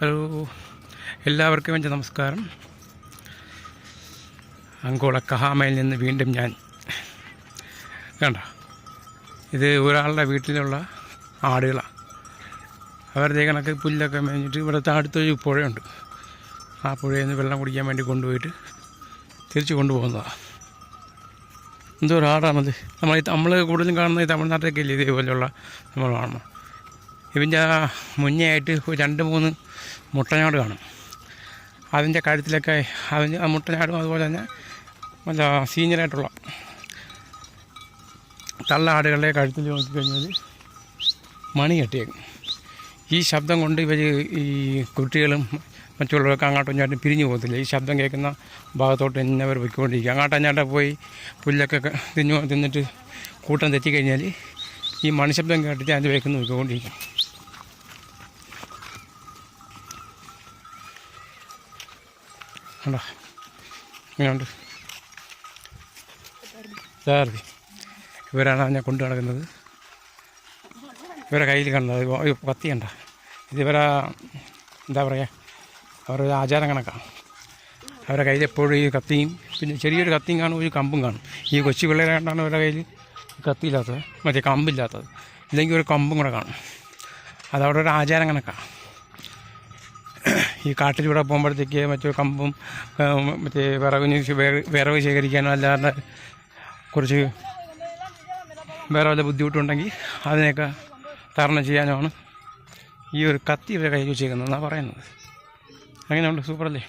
Hello, എല്ലാവർക്കും എൻ്റെ നമസ്കാരം. അങ്കോള കഹാമയിൽ നിന്ന് വീണ്ടും ഞാൻ കണ്ട ഇത് ഒരാളുടെ വീട്ടിലുള്ള ആടുകളാണ്. അവരുടെ കണക്ക് പുല്ലൊക്കെ മേഞ്ഞിട്ട് ഇവിടുത്തെ അടുത്തൊരു പുഴയുണ്ട്. ആ പുഴയിൽ നിന്ന് വെള്ളം കുടിക്കാൻ വേണ്ടി കൊണ്ടുപോയിട്ട് തിരിച്ചു കൊണ്ടുപോകുന്നതാണ്. എന്തോ ഒരു ആടാണത്. നമ്മൾ കൂടുതലും കാണുന്നത് തമിഴ്നാട്ടിലൊക്കെ ഇല്ലേ ഇതേപോലെയുള്ള നമ്മൾ കാണുമ്പോൾ. ഇതിൻ്റെ മുന്നേ ആയിട്ട് 2-3 മുട്ടനാട് കാണും. അതിൻ്റെ കഴുത്തിലൊക്കെ അതിന് ആ മുട്ടനാടും അതുപോലെ തന്നെ നല്ല സീനിയറായിട്ടുള്ള തള്ളാടുകളുടെ കഴുത്തിൽ നോക്കിക്കഴിഞ്ഞാൽ മണി കെട്ടിയേക്കും. ഈ ശബ്ദം കൊണ്ട് ഇവർ ഈ കുട്ടികളും മറ്റുള്ളവരൊക്കെ അങ്ങോട്ടും ഇങ്ങോട്ടും പിരിഞ്ഞു പോകത്തില്ല. ഈ ശബ്ദം കേൾക്കുന്ന ഭാഗത്തോട്ട് തന്നെ അവർ പൊയ്ക്കൊണ്ടിരിക്കുക. അങ്ങോട്ടും പോയി പുല്ലൊക്കെ തിന്നിട്ട് കൂട്ടം തെറ്റിക്കഴിഞ്ഞാൽ ഈ മണിശബ്ദം കേട്ടിട്ട് അതിൻ്റെ വേക്കുന്ന നോക്കിക്കൊണ്ടിരിക്കും. കണ്ടോ ഇങ്ങനെയുണ്ട്. സാറി ഇവരാണ് ഞാൻ കൊണ്ടു നടക്കുന്നത്. ഇവരുടെ കയ്യിൽ കണ്ടത് കത്തി കണ്ട. ഇതിവരെ എന്താ പറയുക, അവരുടെ ആചാരം കണക്കാണ്. അവരുടെ കയ്യിൽ എപ്പോഴും ഈ കത്തിയും പിന്നെ ചെറിയൊരു കത്തിയും കാണും, ഒരു കമ്പും കാണും. ഈ കൊച്ചു പിള്ളേരാണ്ടാണ് അവരുടെ കയ്യിൽ കത്തിയില്ലാത്തത്, മറ്റേ കമ്പില്ലാത്തത്. ഇല്ലെങ്കിൽ ഒരു കമ്പും കൂടെ കാണും. അതവിടെ ഒരു ആചാരം കണക്കാണ്. ഈ കാട്ടിലൂടെ പോകുമ്പോഴത്തേക്ക് മറ്റേ കമ്പും മറ്റേ വിറവ് ശേഖരിക്കാനോ അല്ലാതെ കുറച്ച് വേറെ വല്ല ബുദ്ധിമുട്ടുണ്ടെങ്കിൽ അതിനെയൊക്കെ തരണം ചെയ്യാനുമാണ് ഈ ഒരു കത്തി ഇവരെ കയ്യിൽ വെച്ചേക്കുന്നതെന്നാണ് പറയുന്നത്. അങ്ങനെയുണ്ട്, സൂപ്പറല്ലേ?